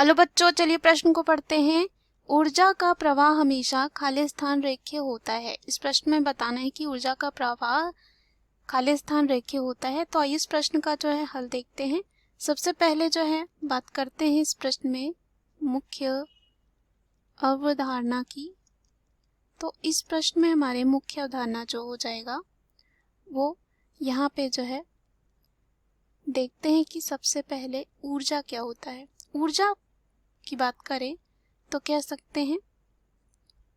Hello बच्चों, चलिए प्रश्न को पढ़ते हैं। ऊर्जा का प्रवाह हमेशा खाली स्थान रेखीय होता है। इस प्रश्न में बताना है कि ऊर्जा का प्रवाह खाली स्थान रेखीय होता है। तो आइए इस प्रश्न का जो है हल देखते हैं। सबसे पहले जो है बात करते हैं इस प्रश्न में मुख्य अवधारणा की। तो इस प्रश्न में हमारे मुख्य अवधारणा जो हो जाएगा वो यहाँ पे जो है देखते हैं कि सबसे पहले ऊर्जा क्या होता है। ऊर्जा की बात करें तो कह सकते हैं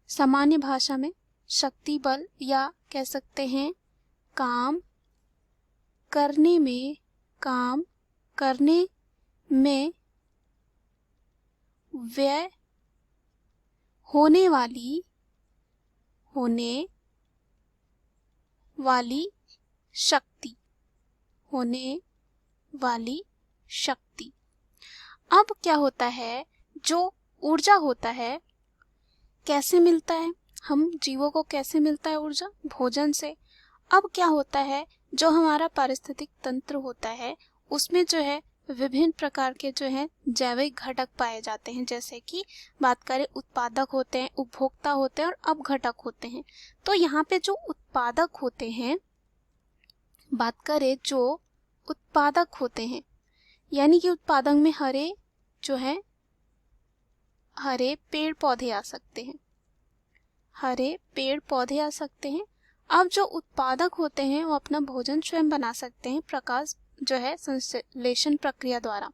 सामान्य भाषा में शक्ति, बल, या कह सकते हैं काम करने में व्यय होने वाली शक्ति। अब क्या होता है, जो ऊर्जा होता है कैसे मिलता है, हम जीवों को कैसे मिलता है ऊर्जा? भोजन से। अब क्या होता है, जो हमारा पारिस्थितिक तंत्र होता है उसमें जो है विभिन्न प्रकार के जो है जैविक घटक पाए जाते हैं। जैसे कि बात करें उपभोक्ता होते हैं और अपघटक होते हैं। तो यहाँ पे जो उत्पादक होते हैं, बात करें जो उत्पादक होते हैं, यानी कि उत्पादन में हरे पेड़ पौधे आ सकते हैं। अब जो उत्पादक होते हैं वो अपना भोजन स्वयं बना सकते हैं प्रकाश जो है संश्लेषण प्रक्रिया द्वारा,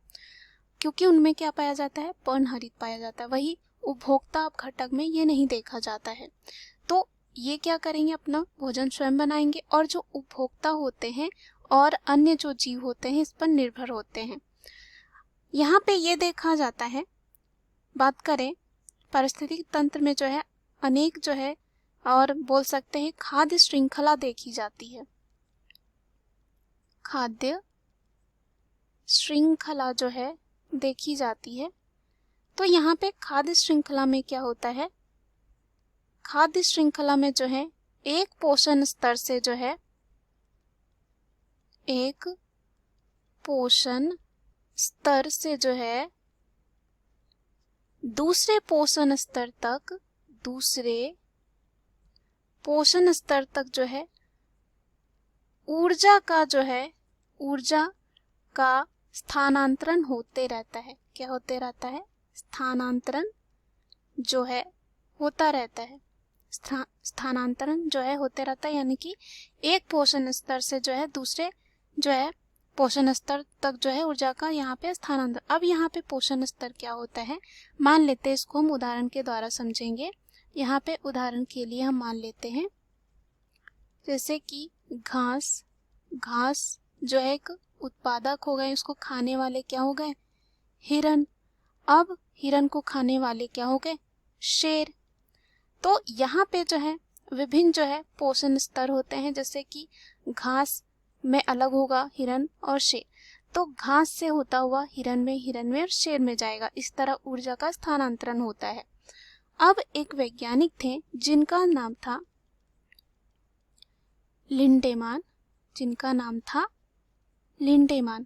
क्योंकि उनमें क्या पाया जाता है, पर्णहरित पाया जाता है। वही उपभोक्ता अपघटक में ये नहीं देखा जाता है। तो ये क्या करेंगे, अपना भोजन स्वयं बनाएंगे, और जो उपभोक्ता होते हैं और अन्य जो जीव होते हैं इस पर निर्भर होते हैं। यहाँ पे ये देखा जाता है, बात करें पारिस्थितिक तंत्र में जो है अनेक जो है और बोल सकते हैं खाद्य श्रृंखला देखी जाती है। खाद्य श्रृंखला जो है देखी जाती है। तो यहाँ पे खाद्य श्रृंखला में क्या होता है, खाद्य श्रृंखला में जो है एक पोषण स्तर से जो है दूसरे पोषण स्तर तक जो है ऊर्जा का स्थानांतरण होते रहता है। क्या होते रहता है? स्थानांतरण जो है होता रहता है। स्थानांतरण जो है होते रहता है, यानी कि एक पोषण स्तर से जो है दूसरे जो है पोषण स्तर तक जो है ऊर्जा का यहाँ पे स्थानांतरण। अब यहाँ पे पोषण स्तर क्या होता है, मान लेते हैं, इसको हम उदाहरण के द्वारा समझेंगे। यहाँ पे उदाहरण के लिए हम मान लेते हैं जैसे कि घास जो है एक उत्पादक हो गए, उसको खाने वाले क्या हो गए, हिरन। अब हिरन को खाने वाले क्या हो गए, शेर। तो यहाँ पे जो है विभिन्न जो है पोषण स्तर होते हैं, जैसे कि घास में अलग होगा हिरन और शेर, तो घास से होता हुआ हिरन में और शेर में जाएगा। इस तरह ऊर्जा का स्थानांतरण होता है। अब एक वैज्ञानिक थे जिनका नाम था लिंडेमान।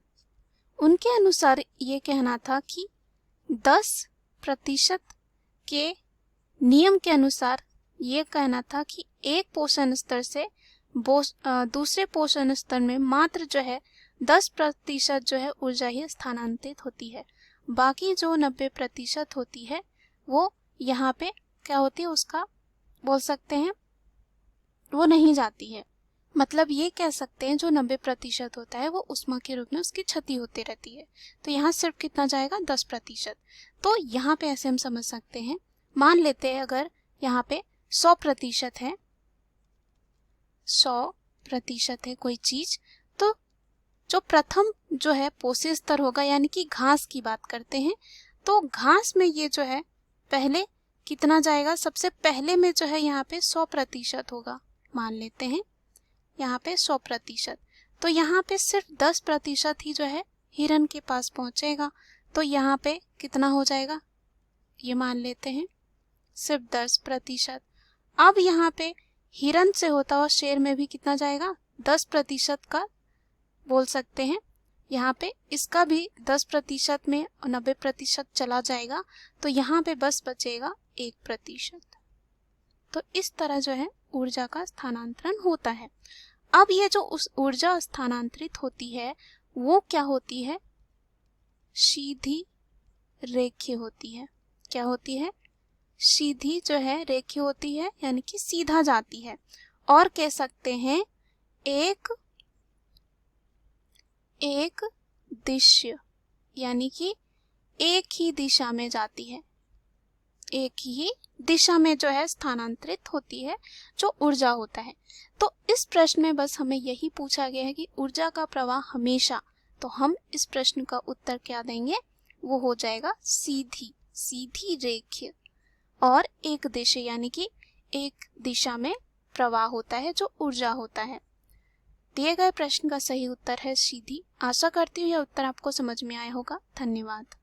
उनके अनुसार ये कहना था कि 10% के नियम के अनुसार ये कहना था कि एक पोषण स्तर से दूसरे पोषण स्तर में मात्र जो है 10% जो है ऊर्जा ही स्थानांतरित होती है। बाकी जो 90% होती है वो यहाँ पे क्या होती है, उसका बोल सकते हैं वो नहीं जाती है। मतलब ये कह सकते हैं जो 90% होता है वो उष्मा के रूप में उसकी क्षति होती रहती है। तो यहाँ सिर्फ कितना जाएगा, 10%। तो यहाँ पे ऐसे हम समझ सकते हैं, मान लेते हैं अगर यहाँ पे 100% है, 100% है कोई चीज, तो जो प्रथम जो है पोषक स्तर होगा, यानी कि घास की बात करते हैं, तो घास में ये जो है पहले कितना जाएगा, सबसे पहले में जो है यहाँ पे 100% होगा, मान लेते हैं यहाँ पे 100%। तो यहाँ पे सिर्फ 10% ही जो है हिरन के पास पहुंचेगा। तो यहाँ पे कितना हो जाएगा, ये मान लेते हैं सिर्फ 10%। अब यहाँ पे हिरन से होता हुआ शेर में भी कितना जाएगा, 10% का बोल सकते हैं यहाँ पे इसका भी 10% में 90% चला जाएगा, तो यहाँ पे बस बचेगा 1%। तो इस तरह जो है ऊर्जा का स्थानांतरण होता है। अब ये जो उस ऊर्जा स्थानांतरित होती है वो क्या होती है? सीधी रेखीय होती है। क्या होती है? सीधी जो है रेखीय होती है, यानी कि सीधा जाती है। और कह सकते हैं एक दिश्य, यानी कि एक ही दिशा में जाती है, एक ही दिशा में जो है स्थानांतरित होती है जो ऊर्जा होता है। तो इस प्रश्न में बस हमें यही पूछा गया है कि ऊर्जा का प्रवाह हमेशा, तो हम इस प्रश्न का उत्तर क्या देंगे? वो हो जाएगा सीधी रेखीय और एक दिशा, यानी कि एक दिशा में प्रवाह होता है जो ऊर्जा होता है। दिए गए प्रश्न का सही उत्तर है सीधी। आशा करती हूँ यह उत्तर आपको समझ में आया होगा। धन्यवाद।